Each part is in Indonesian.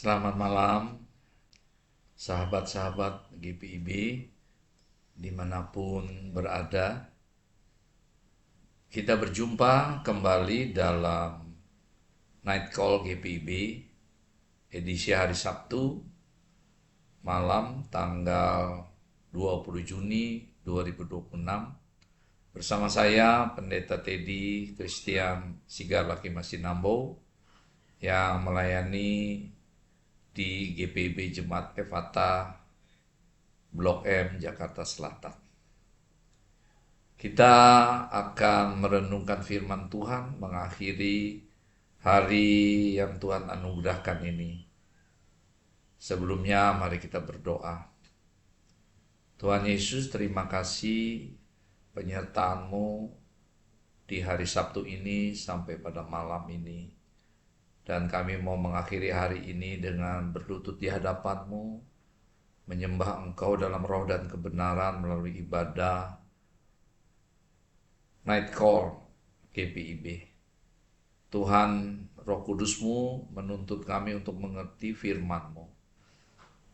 Selamat malam, sahabat-sahabat GPIB dimanapun berada. Kita berjumpa kembali dalam Night Call GPIB edisi hari Sabtu malam tanggal 20 Juni 2026 bersama saya Pendeta Teddy Christian Sigar Laki Masinambo yang melayani di GPIB Jemaat Efata Blok M Jakarta Selatan. Kita akan merenungkan firman Tuhan mengakhiri hari yang Tuhan anugerahkan ini. Sebelumnya mari kita berdoa. Tuhan Yesus, terima kasih penyertaan-Mu di hari Sabtu ini sampai pada malam ini. Dan kami mau mengakhiri hari ini dengan berlutut di hadapan-Mu, menyembah Engkau dalam roh dan kebenaran melalui ibadah Night Call GPIB. Tuhan, Roh Kudus-Mu menuntut kami untuk mengerti firman-Mu.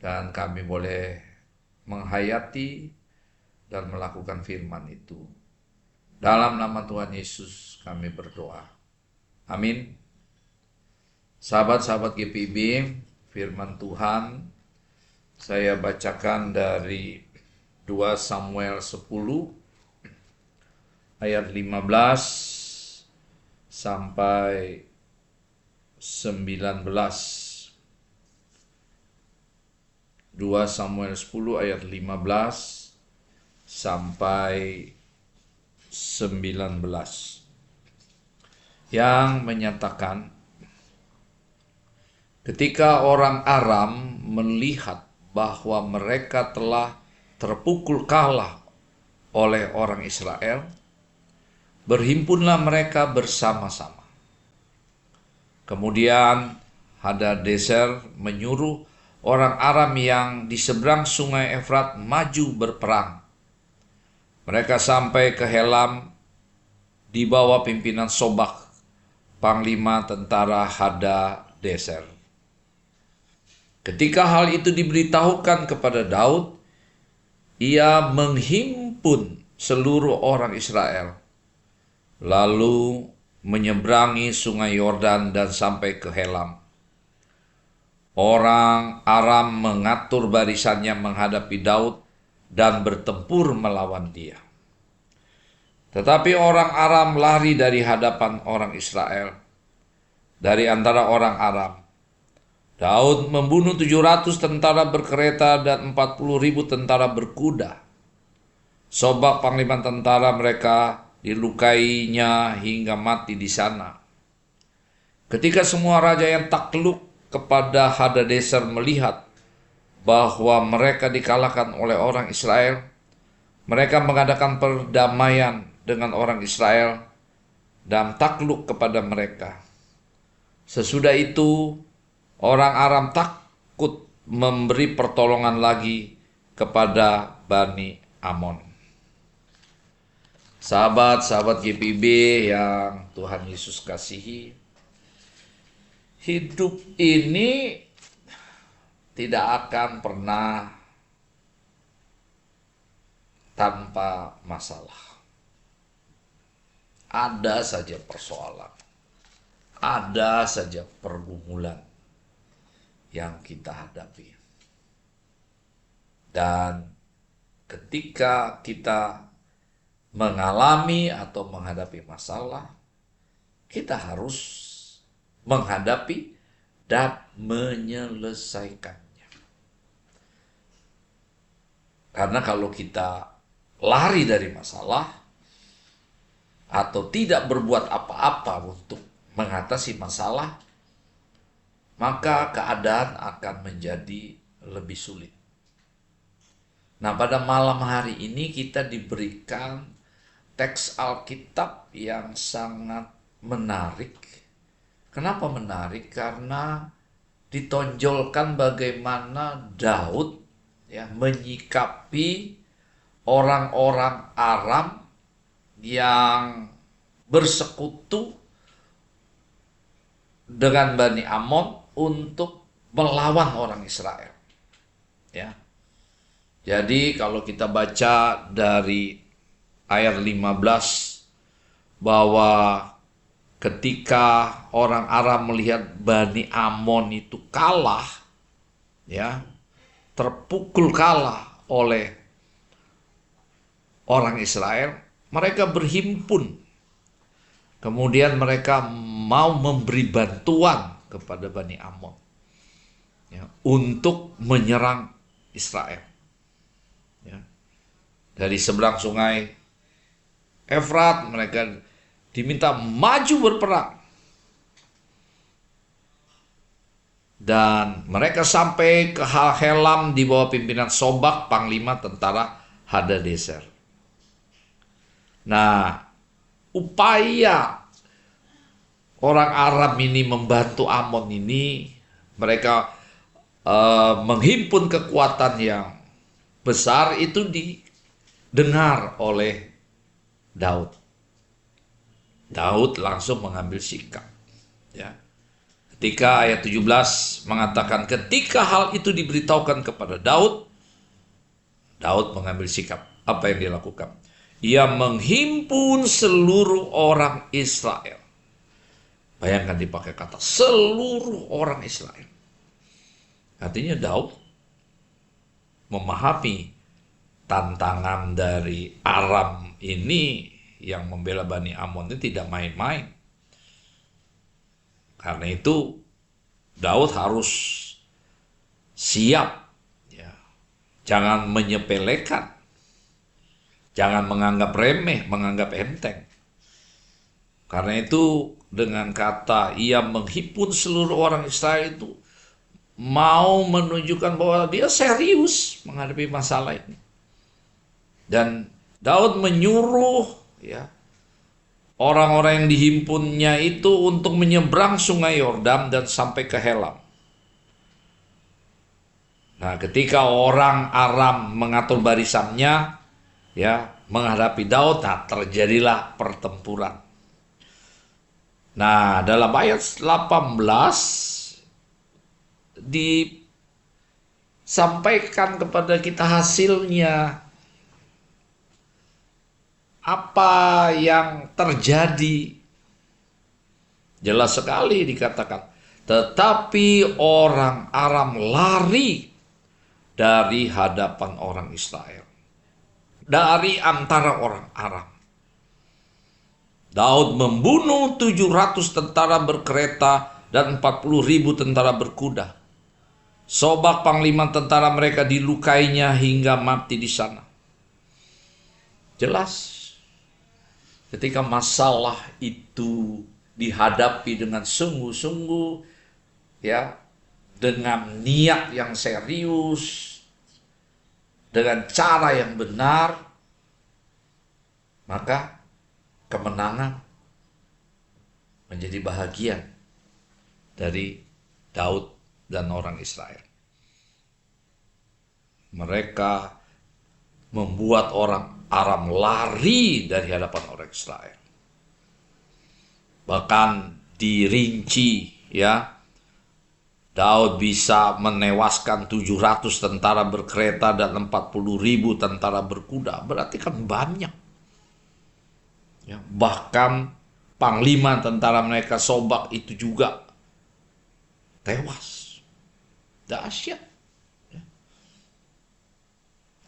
Dan kami boleh menghayati dan melakukan firman itu. Dalam nama Tuhan Yesus kami berdoa. Amin. Sahabat-sahabat GPIB, firman Tuhan saya bacakan dari 2 Samuel 10 ayat 15 sampai 19. 2 Samuel 10 ayat 15 sampai 19 yang menyatakan, ketika orang Aram melihat bahwa mereka telah terpukul kalah oleh orang Israel, berhimpunlah mereka bersama-sama. Kemudian Hadadezer menyuruh orang Aram yang di seberang sungai Efrat maju berperang. Mereka sampai ke Helam di bawah pimpinan Sobak, panglima tentara Hadadezer. Ketika hal itu diberitahukan kepada Daud, ia menghimpun seluruh orang Israel, lalu menyeberangi sungai Yordan dan sampai ke Helam. Orang Aram mengatur barisannya menghadapi Daud dan bertempur melawan dia. Tetapi orang Aram lari dari hadapan orang Israel. Dari antara orang Aram, Daud membunuh 700 tentara berkereta dan 40.000 tentara berkuda. Sobak panglima tentara mereka dilukainya hingga mati di sana. Ketika semua raja yang takluk kepada Hadadezer melihat bahwa mereka dikalahkan oleh orang Israel, mereka mengadakan perdamaian dengan orang Israel dan takluk kepada mereka. Sesudah itu, orang Aram takut memberi pertolongan lagi kepada Bani Amon. Sahabat-sahabat GPIB yang Tuhan Yesus kasihi, hidup ini tidak akan pernah tanpa masalah. Ada saja persoalan, ada saja pergumulan yang kita hadapi. Dan ketika kita mengalami atau menghadapi masalah, kita harus menghadapi dan menyelesaikannya. Karena kalau kita lari dari masalah atau tidak berbuat apa-apa untuk mengatasi masalah, maka keadaan akan menjadi lebih sulit. Nah, pada malam hari ini kita diberikan teks Alkitab yang sangat menarik. Kenapa menarik? Karena ditonjolkan bagaimana Daud menyikapi orang-orang Aram yang bersekutu dengan Bani Amon untuk melawan orang Israel. Ya. Jadi kalau kita baca dari ayat 15 bahwa ketika orang Aram melihat Bani Amon itu kalah, ya, terpukul kalah oleh orang Israel, mereka berhimpun. Kemudian mereka mau memberi bantuan kepada Bani Amon, ya, untuk menyerang Israel. Ya. Dari seberang sungai Efrat mereka diminta maju berperang. Dan mereka sampai ke Helam di bawah pimpinan Sobak, panglima tentara Hadadezer. Nah, upaya orang Aram ini membantu Amon ini, mereka menghimpun kekuatan yang besar, itu didengar oleh Daud. Daud langsung mengambil sikap. Ya. Ketika ayat 17 mengatakan ketika hal itu diberitahukan kepada Daud, Daud mengambil sikap. Apa yang dia lakukan? Ia menghimpun seluruh orang Israel. Bayangkan dipakai kata seluruh orang Israel. Artinya Daud memahami tantangan dari Aram ini yang membela Bani Amon itu tidak main-main. Karena itu Daud harus siap, ya. Jangan menyepelekan, jangan menganggap remeh, menganggap enteng. Karena itu dengan kata ia menghimpun seluruh orang Israel itu mau menunjukkan bahwa dia serius menghadapi masalah ini. Dan Daud menyuruh, ya, orang-orang yang dihimpunnya itu untuk menyeberang sungai Yordan dan sampai ke Helam. Nah, ketika orang Aram mengatur barisannya, ya, menghadapi Daud, nah, terjadilah pertempuran. Nah, dalam ayat 18 disampaikan kepada kita hasilnya. Apa yang terjadi? Jelas sekali dikatakan, tetapi orang Aram lari dari hadapan orang Israel, dari antara orang Aram. Daud membunuh 700 tentara berkereta dan 40.000 tentara berkuda. Sobak panglima tentara mereka dilukainya hingga mati di sana. Jelas. Ketika masalah itu dihadapi dengan sungguh-sungguh, ya, dengan niat yang serius, dengan cara yang benar, maka kemenangan menjadi bahagian dari Daud dan orang Israel. Mereka membuat orang Aram lari dari hadapan orang Israel. Bahkan dirinci, ya, Daud bisa menewaskan 700 tentara berkereta dan 40.000 tentara berkuda. Berarti kan banyak. Ya, bahkan panglima tentara mereka Sobak itu juga tewas. Dahsyat.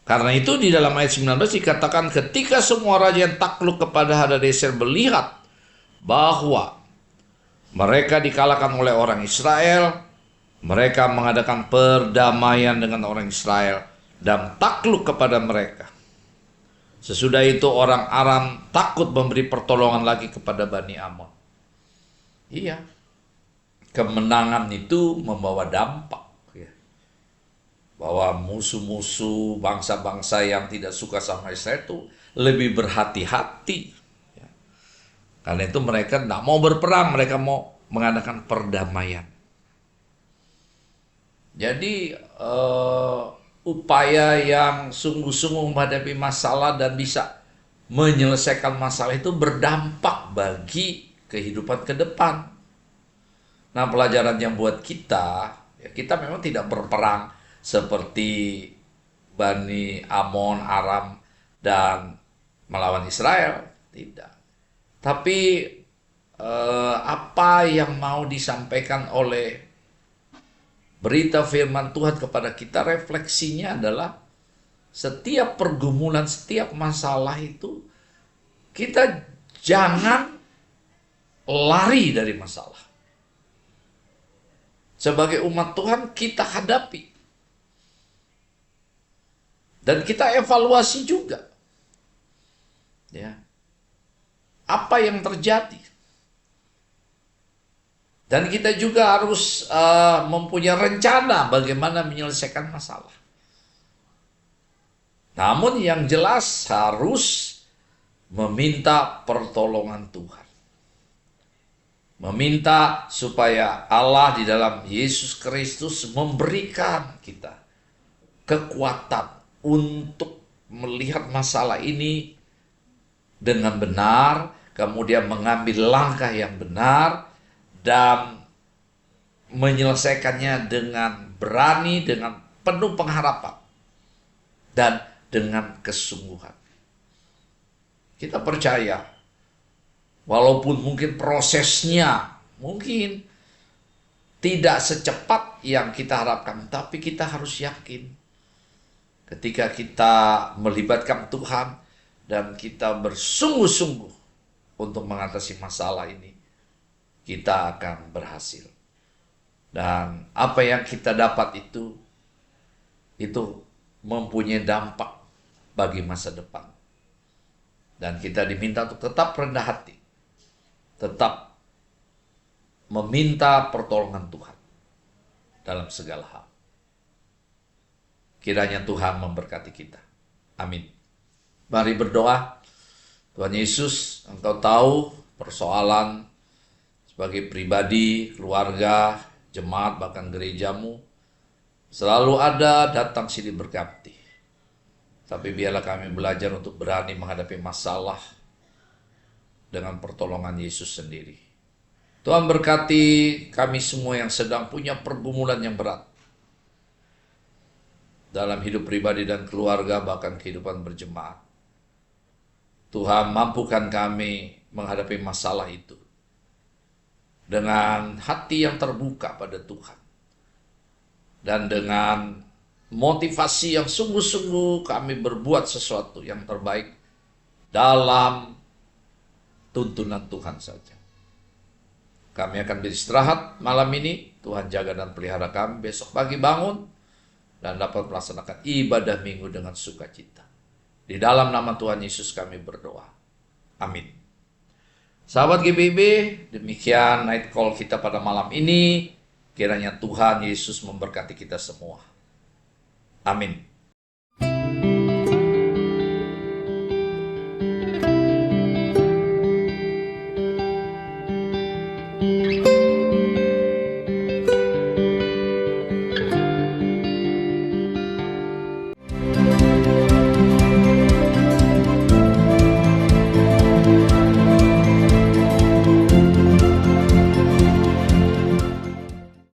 Karena itu di dalam ayat 19 dikatakan ketika semua raja yang takluk kepada Hadadezer melihat bahwa mereka dikalahkan oleh orang Israel, mereka mengadakan perdamaian dengan orang Israel dan takluk kepada mereka. Sesudah itu orang Aram takut memberi pertolongan lagi kepada Bani Amon. Iya, kemenangan itu membawa dampak. Bahwa musuh-musuh bangsa-bangsa yang tidak suka sama Israel itu lebih berhati-hati. Karena itu mereka tidak mau berperang, mereka mau mengadakan perdamaian. Jadi upaya yang sungguh-sungguh menghadapi masalah dan bisa menyelesaikan masalah itu berdampak bagi kehidupan ke depan. Nah, pelajaran yang buat kita, Ya, kita memang tidak berperang seperti Bani Amon, Aram, dan melawan Israel. Tidak. Tapi apa yang mau disampaikan oleh berita firman Tuhan kepada kita, refleksinya adalah setiap pergumulan, setiap masalah itu, kita jangan lari dari masalah. Sebagai umat Tuhan, kita hadapi. Dan kita evaluasi juga. Ya. Apa yang terjadi? Dan kita juga harus mempunyai rencana bagaimana menyelesaikan masalah. Namun yang jelas harus meminta pertolongan Tuhan. Meminta supaya Allah di dalam Yesus Kristus memberikan kita kekuatan untuk melihat masalah ini dengan benar, kemudian mengambil langkah yang benar, dan menyelesaikannya dengan berani, dengan penuh pengharapan, dan dengan kesungguhan. Kita percaya, walaupun mungkin prosesnya mungkin tidak secepat yang kita harapkan, tapi kita harus yakin ketika kita melibatkan Tuhan dan kita bersungguh-sungguh untuk mengatasi masalah ini, kita akan berhasil. Dan apa yang kita dapat itu mempunyai dampak bagi masa depan. Dan kita diminta untuk tetap rendah hati, tetap meminta pertolongan Tuhan dalam segala hal. Kiranya Tuhan memberkati kita. Amin. Mari berdoa. Tuhan Yesus, Engkau tahu persoalan sebagai pribadi, keluarga, jemaat, bahkan gerejamu. Selalu ada datang silih berganti. Tapi biarlah kami belajar untuk berani menghadapi masalah dengan pertolongan Yesus sendiri. Tuhan berkati kami semua yang sedang punya pergumulan yang berat dalam hidup pribadi dan keluarga, bahkan kehidupan berjemaat. Tuhan, mampukan kami menghadapi masalah itu dengan hati yang terbuka pada Tuhan. Dan dengan motivasi yang sungguh-sungguh kami berbuat sesuatu yang terbaik dalam tuntunan Tuhan saja. Kami akan beristirahat malam ini. Tuhan jaga dan pelihara kami. Besok pagi bangun dan dapat melaksanakan ibadah minggu dengan sukacita. Di dalam nama Tuhan Yesus kami berdoa. Amin. Sahabat GBIB, demikian night call kita pada malam ini. Kiranya Tuhan Yesus memberkati kita semua. Amin.